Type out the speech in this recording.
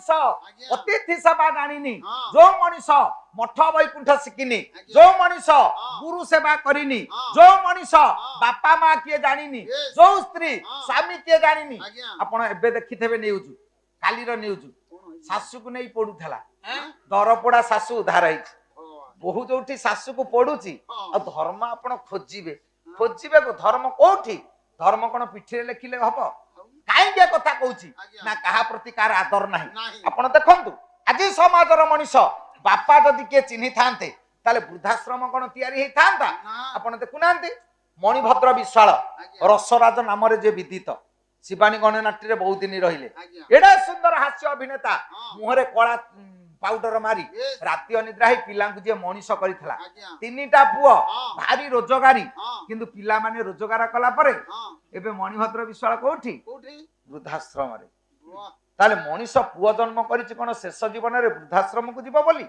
मनीष अतिथि सेवा जानी जो मनीष मठ वैकुंठ शिखिनी जो मनीष गुरु सेवा करिनी जो मनीष बापा माँ किए जानी जो स्त्री स्वामी किए जानी आपण एबे देखिथेबे न्यूज काली रो न्यूज सासू को नहीं पड़ूला दरपोड़ा सासू उधार है बहु जो सासू को पड़ुची धर्म आपण खोजे खोजे को धर्म कोठी धर्म कौन पिठी लिखिले हम कहीं कथा कहूँ ना क्या प्रति कार आदर ना आपण देखु आज समाजर मनीष बापा जदि किए चिन्ही था वृद्धाश्रम कौन या आपण देखुना मणिभद्र विश्वाल रसराज नाम जे विदित शिवानी गणनाट्य बहुत दिन रहिले एडा सुंदर हास्य अभिनेता मुहरे कला पाउडर मारी राति अनिद्रा ही पिला जे मनीष करथिला तीनिटा पुओ भारी रोजगारी किंतु पिला माने रोजगार कला परे एबे मणिभद्र विश्वाल कोठी वृद्धाश्रम रे ताले मनीष पुओ जन्म करिछि कोन शेष जीवन रे वृद्धाश्रम को जीव बोली